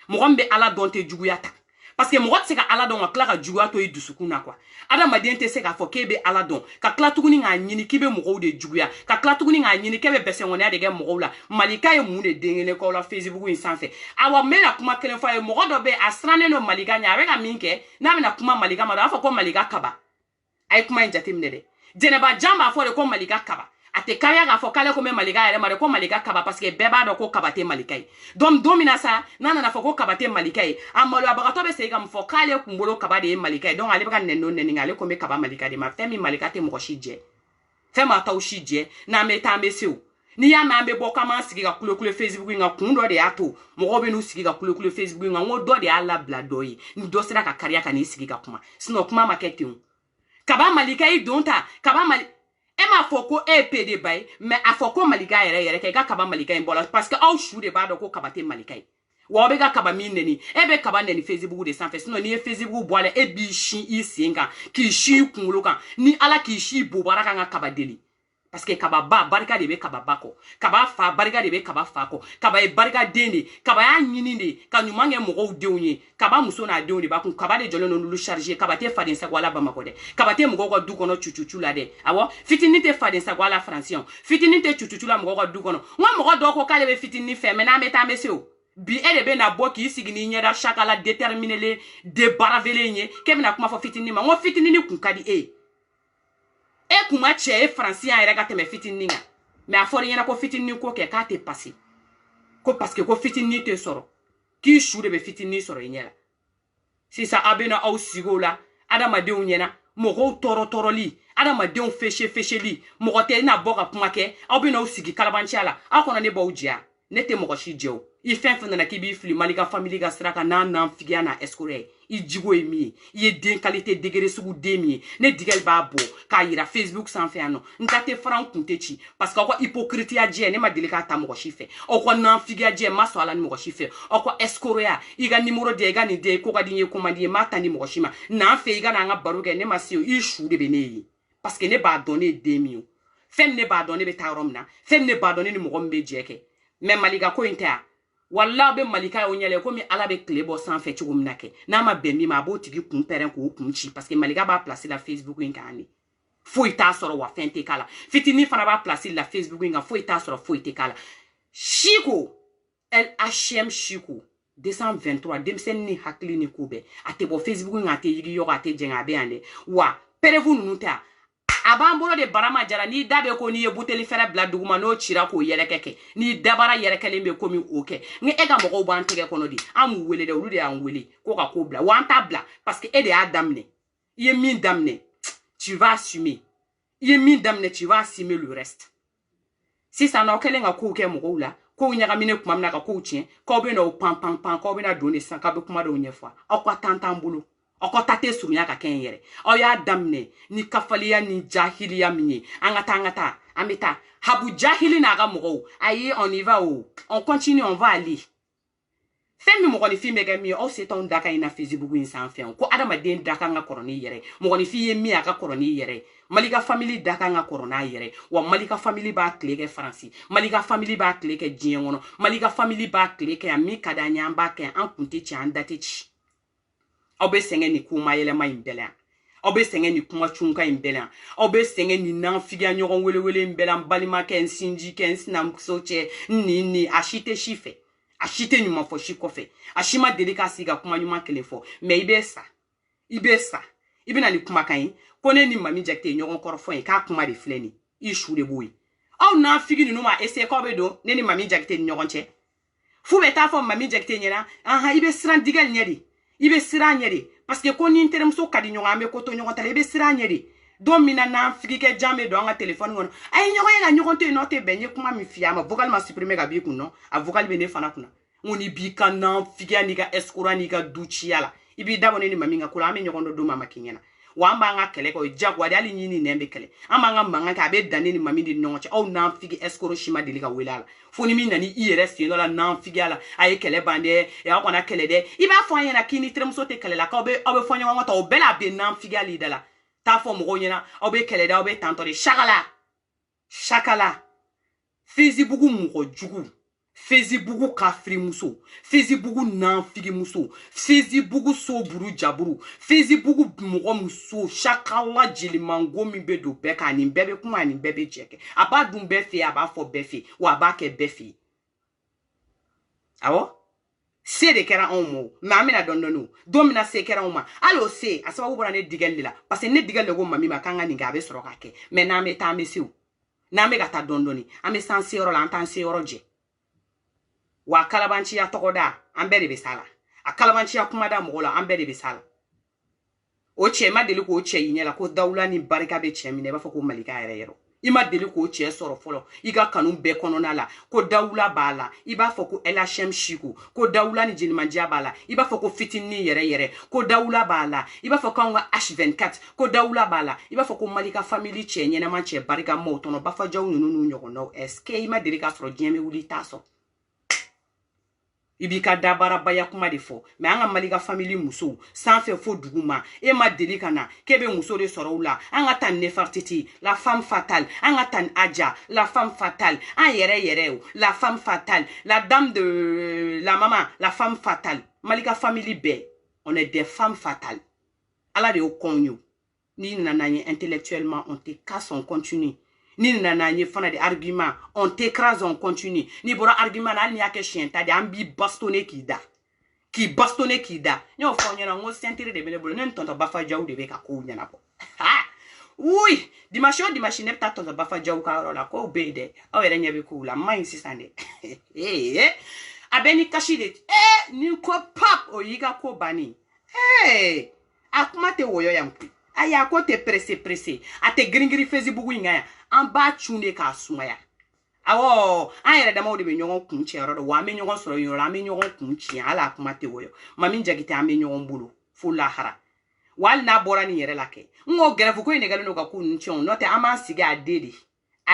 mo gombe ala donte juguyata parce que mo gotse ka ala don akla ka juguato e dusukuna kwa ada ma dente se ka fo kebe ala don ka klatuguni nga nyini kibe mo go de juguya ka klatuguni nga nyini kebe bese ngone ade ge mo la malika e mu de dengele ko la Facebook insanfe awa mena kuma kelen fa e mo go do be asrane no malika nya re ga minke na mena kuma malika ma da fa ko malika kaba ay kuma njate mnede jeneba jamba fo de ko malika kaba ate kaya ga fo kale ko me malika ere mare ko malika kaba parce que beba do ko kabate malikai dom domina sa nana na fo ko kabate malikai amalo abagato be se ga mfo kale kumbolo kabade malikai donc ale baka nenno neni ngale ko me kaba malika de ma femi malika te mo shije fema taw shije na me ta mesiu ni ya ma be bo kama sigi ga kule Facebook nga kundo de ato mo go be no sigi ga kule Facebook nga ngo do de ala bladoyi ni do sira ka kariya ka ni sigi ga kuma sino kuma marketing kaba malika i donta kaba mali e ma foko e pd bay mais a foko malika yere ke ga kaba malika in bola parce que aw shu de ba do ko kaba te malika yi wa be ga kaba min neni e be kaba neni Facebook de sans fait sinon ni Facebook boile e bi shi i singa ki shi kunlo kan ni ala ki shi bo baraka nga kaba deli parce que kaba ba barika de be kaba bako kaba fa barika de be kaba fa ko kaba e barika dende kaba ya nyini de ka nyumange mogo deunye kaba muso na deunye ba kun kaba de jolo no lu charger kaba te fa den sa wala ba makode kaba te mogo ko du kono chuchuchu la de awo fitini te fa den sa wala francion fitini te chuchuchu la mogo ko du kono wa mogo do ko kale be fitini fe mena meta mesio bi ele be na bo ki sigini nyera shakala déterminer le de baravele nye kemina kuma fo fitini ma ngo fitini ni kun kadi e kuma che francien era ga teme fitini nga mais a fori yana ko fitini ko ke ka te passé ko parce que ko fitini te soro ki shure be fitini soro nyela si sa abena au sigola adama de unyena mogo toro li adama de un feche li mogo te na boka kuma ke abena au sigi kalabanchala akona ne bo ujia nete mogo shi jeo i fen na kibi fli malika family ga sraka na figia na escure i jigo emi i den qualité degré sugu demi ne digel ba bo ka yira Facebook sans faire non ngate franc kuntechi parce que quoi hypocrite ya je ne ma delika ta mogo shi fe o ko na figia je ma so ala ni mogo shi fe o ko escure ya i ga numéro de ga ni de ko ga dinye komandi ma ta ni mogo shi ma na fe i ga na nga baruge ne ma si i shu de beneyi parce que ne ba donner demi fem ne ba donner be tarom na fem ne ba donner ni mogo mbe jeke même malika ko inta walla be malika o nyele ko mi ala be klebo sans fait chugum nake na ma be mi ma bo tigi kun peren ko kun chi parce que malika ba placer la Facebook ngani fo ita soro wa fente kala fitini fana ba placer la Facebook ngani fo ita soro fo ite kala Chico LHM Chico 223 demsen ni hakli ni kube ate bo Facebook ngani ate yigi yo ate jenga be ande wa perevu nuta abambolo de barama jara ni dabe ko ni buteli fere bla duguma no chira ko yele keke ni dabara yele kele me komi oke ngi ega mo ban tege kono di am wele de ulude am wele ko ka ko bla wanta bla parce que ede adamne ye min damne tu vas assumer ye min damne tu vas assumer le reste si ça na kele nga ko ke mo la ko nyaga mine kuma na ka ko tien ko be no pam ko be na doni san ka be kuma do nyefwa akwa tantambulu okotate surunya ka ken yere o ya damne ni kafaliya ni jahiliya minye angata amita habu jahili na ga mogo ayi on y va on continue on va aller femi mo ni fi mega mi o se ton daka ina Facebook in san fe ko adama den daka nga koroni yere mo ni fi ye mi aka koroni yere malika family daka nga korona yere wa malika family ba kleke France malika family ba kleke diengono malika family ba kleke ami kadanya ba ke an kunti chi andate chi obe senge ni kuma yele ma imbela obe senge ni kuma chunka imbela obe senge ni nan figa nyoron wele imbela balima ken sinji ken sinam soche ni ashite shife ashite nyuma fo shikofe ashima delika siga kuma nyuma kelefo me ibesa ibena ni kuma kan kone ni mami jekte nyoron korofo ka kuma de fleni ishu de boy au na figi ni numa ese ko be do ne ni mami jekte nyoron che fu beta fo mami jekte nyera aha ibe sran digal nyeri ibe sira nyeri parce que ko ni interem so kadi nyonga me ko to nyonga tale ibe sira nyeri do mina na fike jame do nga téléphone ngono ay nyonga la nyonga te no te benye kuma mi fiama vocal ma supprimer ga bi kuno a vocal be ne fana kuna ngoni bi kana fike ni ga escura ni ga duchiala ibi dabone ni mami nga kula ame nyonga do mama kinyana wa mbanga kele ko jagwa dali nyini nembe kele amanga manga ka be dani ni mami di nonche au na fike escoro shima delika welala foni mi nani IRS no la nan figala ay kele bande ya ko na kele de iba fo yana kini tremso te kele la ko be obe fo nyanga to bela be nan figali dala ta fo mo nyana obe kele da obe tantori shakala fizi bugu mo jugu fizi bugu kafri muso fizi bugu nan figi muso fizi bugu so buru jaburu fizi bugu mo muso shakala jili mango mi be do be ka ni bebe kuma ni bebe jeke aba dum be fi aba fo be fi wa ba ke be fi awo se de kera onmo ma mi na dondonu do mi na se kera onma alo se asaba wo bora ne digel la parce que ne digel le go mami ma kanga ni ga be soro ka ke me na me ta me siu na me ga ta dondoni ame sanse oro la antanse oro je wa kalabanchi ya tokoda ambere be sala a kalabanchi ya kuma da mogola ambere be sala o che ma deli ko o che yinyela ko dawla ni barika be che mi ne ba fako malika yero Ima deli ko cɛ sɔrɔ fɔlɔ i ka kanu bɛɛ kɔnɔna la ko Dawula b'a la i b'a fɔ ko LHM Chico ko Dawula ni jelimandiya b'a la i b'a fɔ ko fitinin yɛrɛ yɛrɛ ko Dawula b'a la i b'a fɔ k'anw ka H24 ko Dawula b'a la i b'a fɔ ko Malika famille cɛ ɲɛnama cɛ barikamaw tɔnɔ Bafajaw ninnu n'u ɲɔgɔnnaw est-ce que i ma deli k'a sɔrɔ diɲɛ bɛ wuli i t'a sɔrɔ i b'i ka dabarabaya kuma de fɔ mais an ka Malika famille musow sanfɛ fo duguma e ma deli ka na k'e bɛ muso de sɔrɔ u la an ka tan Nefertiti la femme fatale an ka tan Adja la femme fatale an yɛrɛ la femme fatale la dame de la maman la femme fatale Malika famille bɛɛ on est des femmes fatales ala de y'o kɔn ye ni nana ye intellectuellement on te casse on continue ni nana ye fana de argument on t'écrase on continue ni bora argument na ni y'a kɛ siɲɛ de an b'i bastonner k'i da y'o fɔ ɲɛna ngo ceinture de bɛ ne bolo ne tonton Bafajaw de bɛ ka kow ɲɛnabɔ oui dimanche o dimanche ne bɛ taa tonton Bafajaw ka yɔrɔ la kow bɛ yen dɛ aw yɛrɛ ɲɛ bɛ kow la ma ɲi sisan dɛ a bɛ ni kasi de ni ko pap o y'i ka ko banni a kuma tɛ wɔyɔ yan koyi ayi a ko tɛ pressé a tɛ girin Facebook in kan yan an b'a cun de k'a sumaya awɔ an yɛrɛ damaw de bɛ ɲɔgɔn kun cɛ yɔrɔ dɔ wa an bɛ ɲɔgɔn sɔrɔ yɔrɔ la an bɛ ɲɔgɔn kun ciɲɛ hali a kuma tɛ wɔyɔ Mami Jakite an bɛ ɲɔgɔn bolo fo lahara wa hali n'a bɔra nin yɛrɛ la kɛ n ko gɛrɛfu ko in de kɛlen don ka ko ninnu tiɲɛ n'o tɛ an b'an sigi a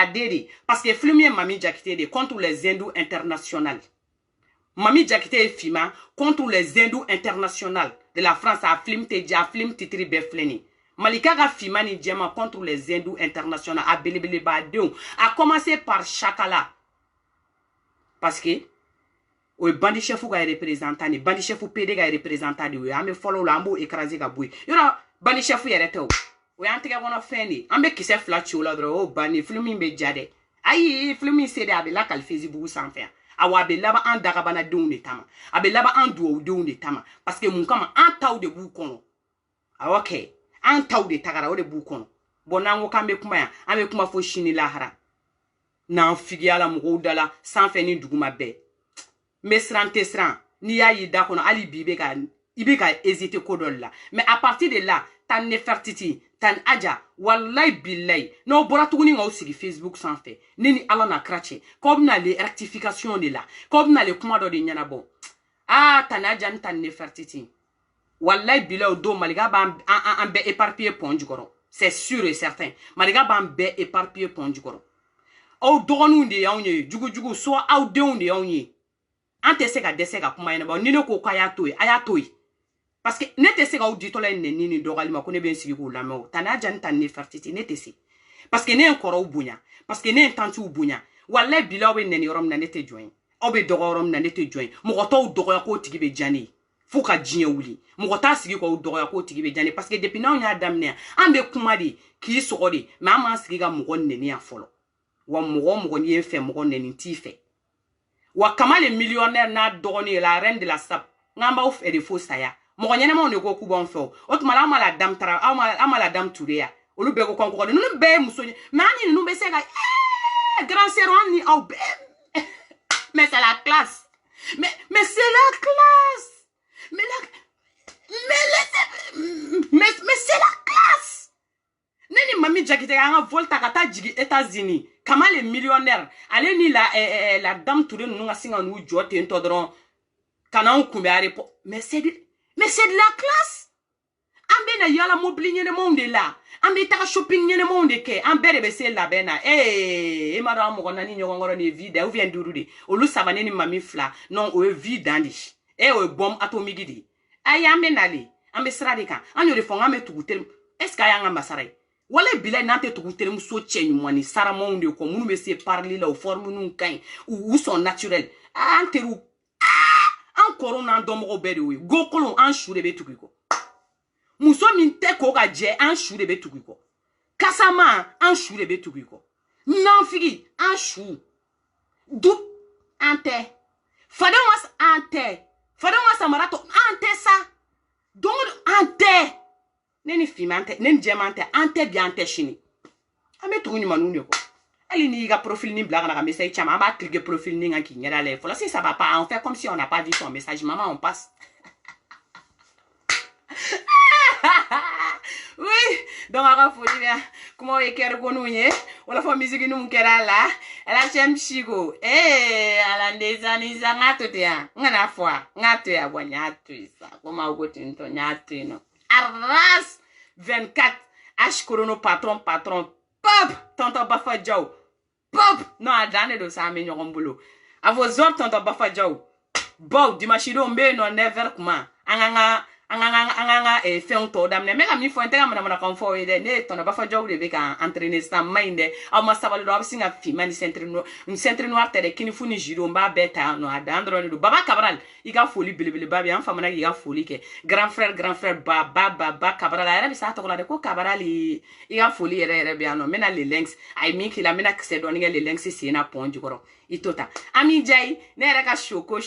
den de parce que film ye Mami Jakite de contre les hindous internationales Mami Jakite ye finma contre les hindous internationales de la France a film titre bɛɛ filɛ nin Malika ka finma ni jɛma contre les hindous internationaux a belebelebadenw a commencé par Chakala parce que o ye bandi chef ka représentant de bandi chef PD ka représentant de o ye an bɛ fɔlɔ la an b'o écraser ka bɔ yen yɔrɔ bandi chef yɛrɛ tɛ o y'an tɛgɛ kɔnɔ fɛn de an bɛ kisɛ fila ci o la dɔrɔn o banni film in bɛ ja dɛ ayi film in se de a bɛ lakali Facebook sanfɛ awa a bɛ laban an dagabanadenw de tama a bɛ laban an duwawudenw de tama parce que mun kama an taw de b'u kɔnɔ awɔ kɛ an taw de tagara o de b'u kɔnɔ bon n'an ko k'an bɛ kuma yan an bɛ kuma fo sini lahara n'an figiyala mɔgɔw da la sanfɛ ni duguma bɛɛ n bɛ siran tɛ siran n'i y'a y'i da kɔnɔ hali bi i bɛ ka hésiter ko dɔ la mais à partir de là tan Nefertiti tan Adja wallahi billahi n'aw bɔra tuguni k'aw sigi Facebook sanfɛ ne ni Ala n'a kira cɛ k'aw bɛna le rectification de la k'aw bɛna le kuma dɔ de ɲɛnabɔ tan Adja ni tan Nefertiti wallahi billahi o don Malika b'an bɛɛ éparpillé pɔn jukɔrɔ c'est sûr et certain Malika b'an bɛɛ éparpillé pɔn jukɔrɔ aw dɔgɔninw de y'anw ye jugujugu soit aw denw de y'anw ye an tɛ se ka dɛsɛ ka kuma ɲɛnabɔ ni ne ko k'a y'a to ye a y'a to ye parce que ne tɛ se k'aw ditɔla in nɛni ni dɔgɔli ma ko ne bɛ n sigi k'o lamɛn o tan Adja ni tan Nefertiti ne tɛ se parce que ne ye n kɔrɔw bonya parce que ne ye n tantiw bonya wallahi billahi aw bɛ nɛni yɔrɔ min na ne tɛ jɔn ye aw bɛ dɔgɔ yɔrɔ min na ne tɛ jɔn ye mɔgɔ tɔw dɔgɔya k'o tigi bɛ diya ne ye fo ka diɲɛ wuli mɔgɔ t'a sigi k'aw dɔgɔya k'o tigi bɛ diya ne ye parce que depuis n'anw y'a daminɛ yan an bɛ kuma de k'i sɔgɔ de mais an m'an sigi ka mɔgɔ nɛni yan fɔlɔ wa mɔgɔ n'i ye n fɛ mɔgɔ nɛni t'i fɛ wa Kamal le millionnaire n'a dɔgɔnin ye la reine de la sap n'an b'aw fɛ de fo saya mɔgɔ ɲɛnɛmaw de ko k'u b'anw fɛ o tuma la an ma la dame Tara an ma la dame Touré ya olu bɛɛ ko k'an kɔgɔ ninnu bɛɛ ye muso ye mais an ni ninnu bɛ se ka grand sœur an ni aw bɛɛ mais c'est la classe mais c'est la classe mais c'est la classe ne ni Mami Jakite an ka vol ta ka taa jigin États-Unis Kamal le millionnaire ale ni la dame Touré ninnu ka sin ka n'u jɔ ten tɔ dɔrɔn ka n'anw kunbɛn aéroport mais c'est de la classe an bɛ na yala mobili ɲɛnɛmanw de la an bɛ taga shopping ɲɛnɛmanw de kɛ an bɛɛ de bɛ se labɛn na e m'a dɔn an mɔgɔ naani ɲɔgɔn kɔrɔ nin ye vie dan ou bien duuru de olu saba ne ni Mami fila non o ye vie dan de o ye bombe atomique de ayi an bɛ nale an bɛ sira de kan an y'o de fɔ k'an bɛ tugu teri est ce que a y'an ka masara ye wala bilayi n'an tɛ tugu terimuso cɛ ɲuman ni saramanw de kɔ minnu bɛ se parler la o forme ninnu ka ɲi u sont naturels an teriw an kɔrɔw n'an dɔnmɔgɔw bɛɛ de y'o ye gokolon an su de bɛ tugu i kɔ muso min tɛ ko ka jɛ an su de bɛ tugu i kɔ kasama an su de bɛ tugu i kɔ nanfigi an su du an tɛ fadenw ka samara tɔ an tɛ sa don an tɛ ne ni finma an tɛ ne ni jɛma an tɛ an tɛ bi an tɛ sini an bɛ tugu ɲumanninw de kɔ hali n'i ka profil ni bila ka na ka message caman an b'a cliquer profil ni kan k'i ɲɛda lajɛ fɔlɔ si ça va pas on fait comme si on n'a pas vu son message maman on passe oui Donc aga foli bien comment e kere ko nunye wala fo musique num kera la ala chem chigo ala ndezani za ngato te ya ngana fois ngato ya bonya tu isa koma ugo tinto nyatu no arras 24 H corono patron pop tonton Bafa Joe pop non adane do sa me nyogon bolo a vos ordres tonton Bafa Joe bon dimachido mbe no never kuma anganga fait un tour d'amener mais la mi faut intégrer mon confort et ne tonton Bafa Joe de ka entraîner ça mind a ma savale do singa fi mani centre noir tere kini funi jiro mba beta no adandro do baba Cabral il ga folie bilibili babi en famana il ga folie ke grand frère baba Cabral era bi sa to la de ko Cabral il ga folie era bien no mena les links ai mi ki la mena que c'est donner les links c'est na pont du goro itota ami jay ne era ka shoko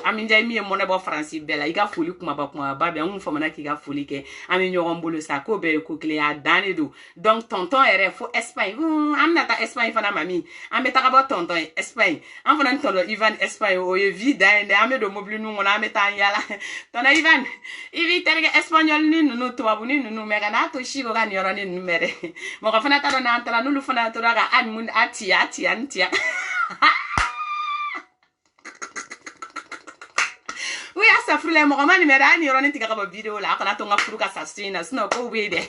ami jay mi e mona bo français bela il ga folie kuma babi en famana ki ga folie ke ami nyoron bolo sa ko be ko kle ya danedo donc tonton era fo Espagne amna ta Espagne fana mami ameta ka bo tonton Espagne en fana tonton Ivan Espagne o ye vida ende ame do mobile nu ngona ameta yala tonton Ivan ivi terge espagnol ni nu tubabu ni nu mega na to shigo ga nyoro ni numere mo ka fana ta do na antala nu fana to ga an mun atia oui asa frule mo ma ni mera ni roni tiga ba video la kana to nga fruka sasina sino ko wede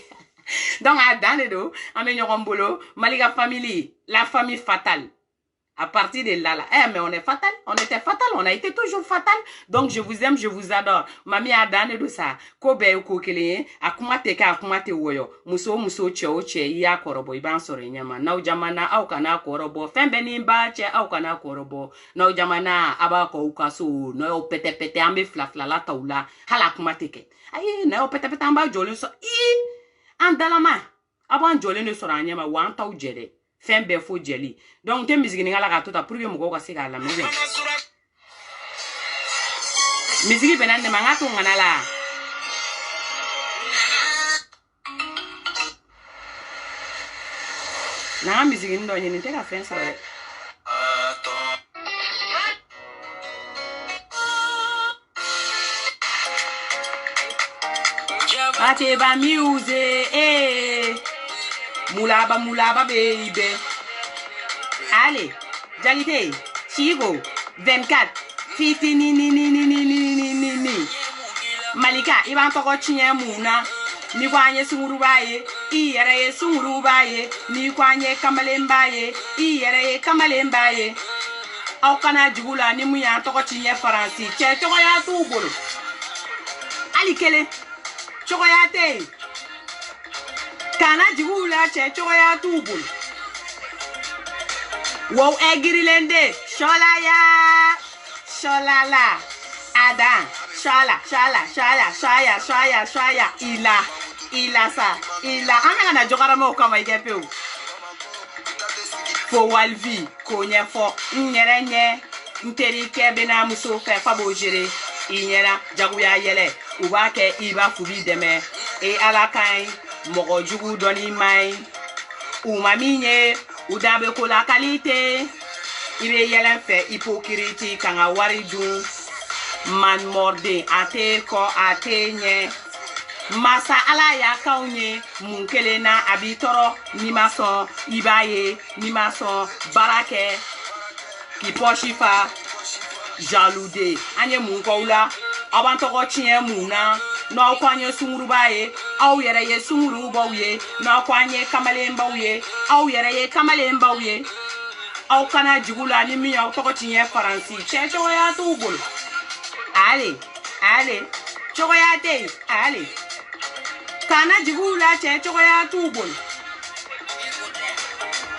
donc à danedo ame nyoron bolo maliga family la famille fatale. À partir de là, mais on est fatal, on était fatal, on a été toujours fatal. Donc je vous aime, je vous adore. Mami adane do sa, kobe uko kele, akuma teka akuma te woyo. Muso che ya korobo iban sore nyama. Na ujamana au kana korobo, fembeni mba che au kana korobo. Na ujamana aba ko ukaso, na o pete ambe flafla la taula, hala akuma teke. Aye, na o pete amba jolin so andalama. Aba jolin no sora nyama wa anta ujere. Fembe fo jelly. Donc te musique ni ngala ka tota pour que moko ka se ka la musique. Musique benande mangato ngana la. Na musique ndo nyini te ka fen so. Ate ba music Moulaba baby. Allez, Jalite, Chigo, 24, Fiti ni. Malika, Iban Toko Chien Muna, ni kwanye sungurubaye, iyere sungurubaye, ni kwanye kamalembaye, iyere kamalembaye. Au kana jugula ni muya Toko Chien Faransi, che Toko ya tubolo. Ali kele, Choko ya te. Kana jigula che choya tubul. Wow egrilende sholala adan shaya ila anga na jogara mo kama igepe fo walvi konye fo nyerenye nteri kebe na muso fe fabo jere inyera jaguya yele ubake iba fubi deme e alakai mogo jugu doni mai umaminye udabe ko la qualité ibe yelen fe hypocrite kanga wari du man morde ate ko atenye masa ala ya kaunye munkele na abitoro ni mason ibaye ni mason barake ki poshifa jaloude anye munkoula abantoko chien muna no kwanye sungurubaye au yere ye sungurubaye no kwanye kamalembaye au yere ye kamalembaye au kana jigula ni mi au toko chien faransi checho ya tubul ale chokoyate ale kana jigula checho ya tubul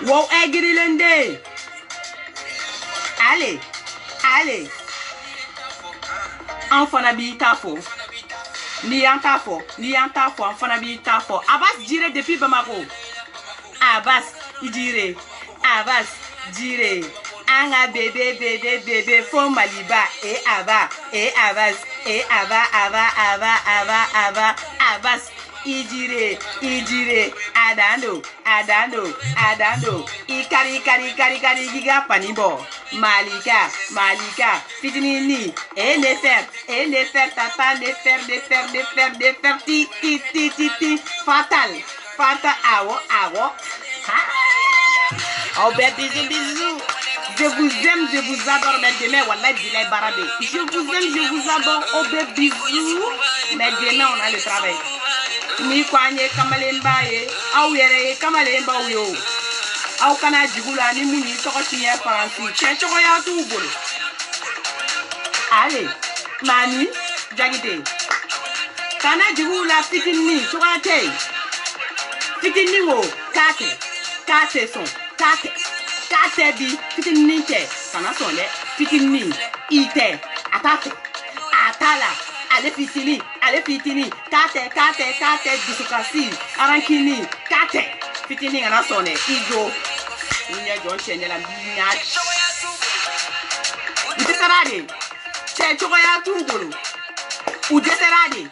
wo egrilende ale enfana bi tafo ni yantafo enfana bi tafo Abbas dire depuis Bamako Abbas dire anga bébé fo maliba Abbas idire adando ikari giga panibo Malika, Fitini, et les faire, tata, les faire, ti, fatal, awo. Oh, ben, bisous. Je vous aime, je vous adore, mais demain, wallah, bilay barabé. Je vous aime, je vous adore, oh, ben, bisous. Mais demain, on a le travail. Ni kwanye kamalemba ye, au yere kamalemba yo. Au kana jigula ni muni soko tiye faransi. Chechoko ya tu bolo. Allez, mani, jagite. Kana jigula fitini, chokate. Fitini wo, kate son, kate bi, fitini te. Kana son le, fitini, ite, atala. Allez fitini, kate, disukasi, arankini, kate, fitini ngana sonne, igo, unya John Chenela binyach. Udeserade, che chokoya tungulu, udeserade,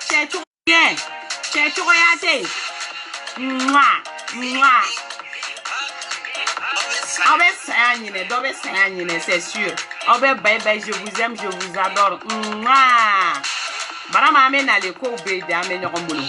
che chokoya te, mwa. Dobe sayanyine, c'est sûr. Bye, je vous aime, je vous adore. Bara ma amena le ko be da amena kombulu.